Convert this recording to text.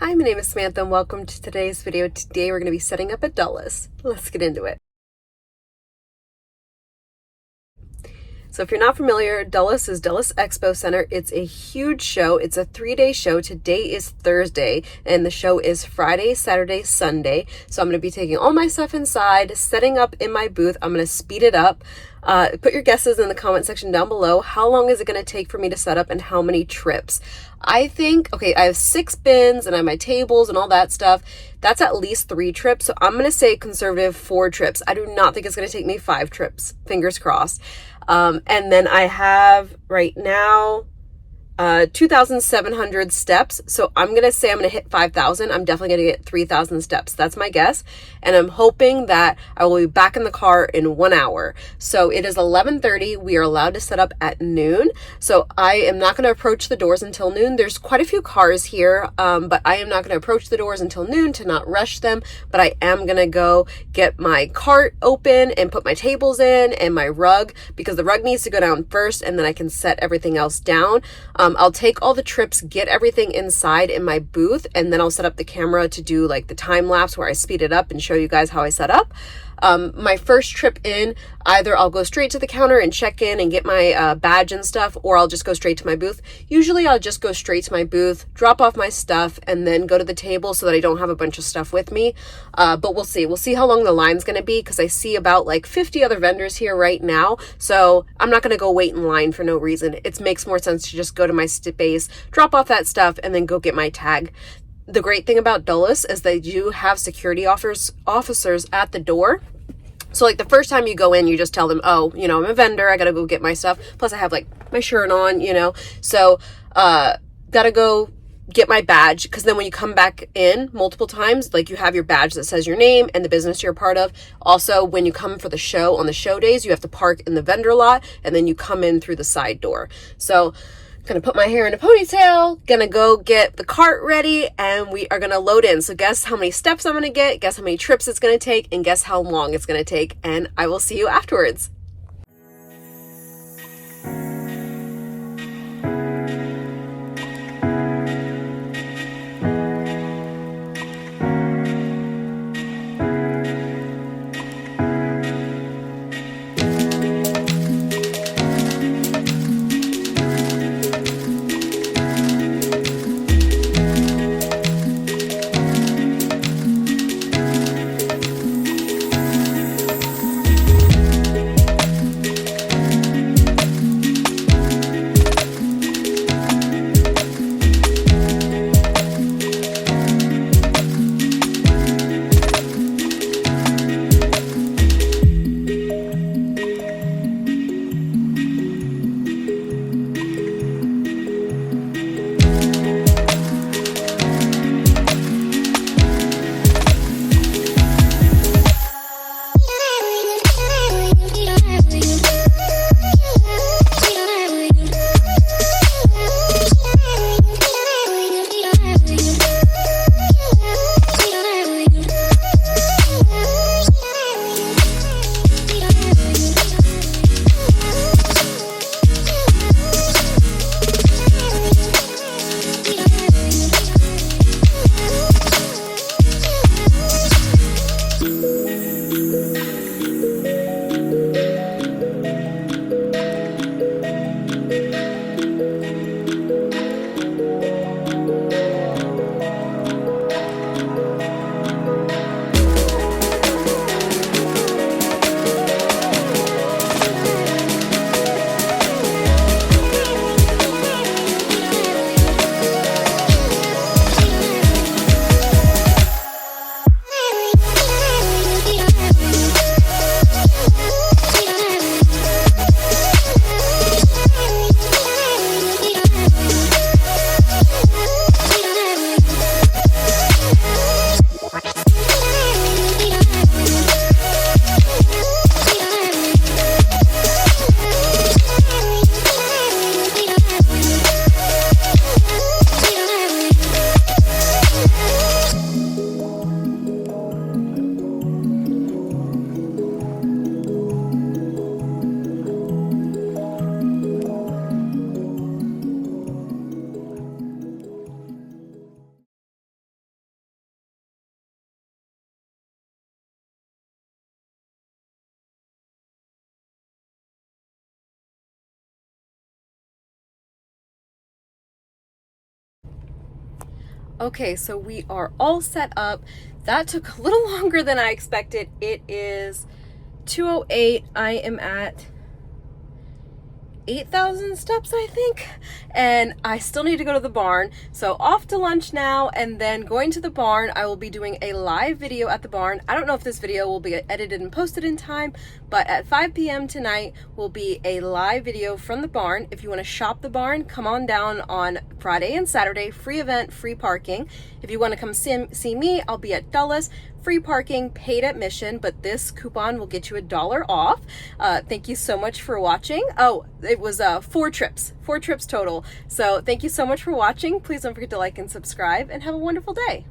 Hi, my name is Samantha and welcome to today's video. Today we're going to be setting up at Dulles. Let's get into it. So if you're not familiar, Dulles is Dulles Expo Center. It's a huge show. It's a 3-day show. Today is Thursday and the show is Friday, Saturday, Sunday. So I'm going to be taking all my stuff inside, setting up in my booth. I'm going to speed it up. Put your guesses in the comment section down below. How long is it going to take for me to set up and how many trips? I think, okay, I have 6 bins and I have my tables and all that stuff. That's at least 3 trips. So I'm going to say conservative 4 trips. I do not think it's going to take me 5 trips. Fingers crossed. And then I have right now 2,700 steps. So I'm going to say I'm going to hit 5,000. I'm definitely going to get 3,000 steps. That's my guess. And I'm hoping that I will be back in the car in 1 hour. So it is 11:30. We are allowed to set up at noon. So I am not going to approach the doors until noon. There's quite a few cars here, but I am not going to approach the doors until noon to not rush them. But I am going to go get my cart open and put my tables in and my rug, because the rug needs to go down first and then I can set everything else down. I'll take all the trips, get everything inside in my booth, and then I'll set up the camera to do like the time lapse where I speed it up and show you guys how I set up. My first trip in, either I'll go straight to the counter and check in and get my badge and stuff, or I'll just go straight to my booth. Usually I'll just go straight to my booth, drop off my stuff, and then go to the table so that I don't have a bunch of stuff with me. But we'll see. We'll see how long the line's going to be, because I see about like 50 other vendors here right now. So I'm not going to go wait in line for no reason. It makes more sense to just go to my space, drop off that stuff, and then go get my tag. The great thing about Dulles is they do have security officers at the door. So like the first time you go in, you just tell them, oh, you know, I'm a vendor. I got to go get my stuff. Plus I have like my shirt on, you know, so got to go get my badge, because then when you come back in multiple times, like you have your badge that says your name and the business you're a part of. Also, when you come for the show on the show days, you have to park in the vendor lot and then you come in through the side door. So gonna put my hair in a ponytail, gonna go get the cart ready, and we are gonna load in. So guess how many steps I'm gonna get, guess how many trips it's gonna take, and guess how long it's gonna take, and I will see you afterwards. Okay, so we are all set up. That took a little longer than I expected. It is 2:08. I am at 8,000 steps, I think, and I still need to go to the barn. So off to lunch now, and then going to the barn. I will be doing a live video at the barn. I don't know if this video will be edited and posted in time, but at 5 p.m. tonight will be a live video from the barn. If you want to shop the barn, come on down on Friday and Saturday. Free event, free parking. If you want to come see me, I'll be at Dulles. Free parking, paid admission, but this coupon will get you $1 off. Thank you so much for watching. Oh, it was 4 trips total. So thank you so much for watching. Please don't forget to like and subscribe, and have a wonderful day.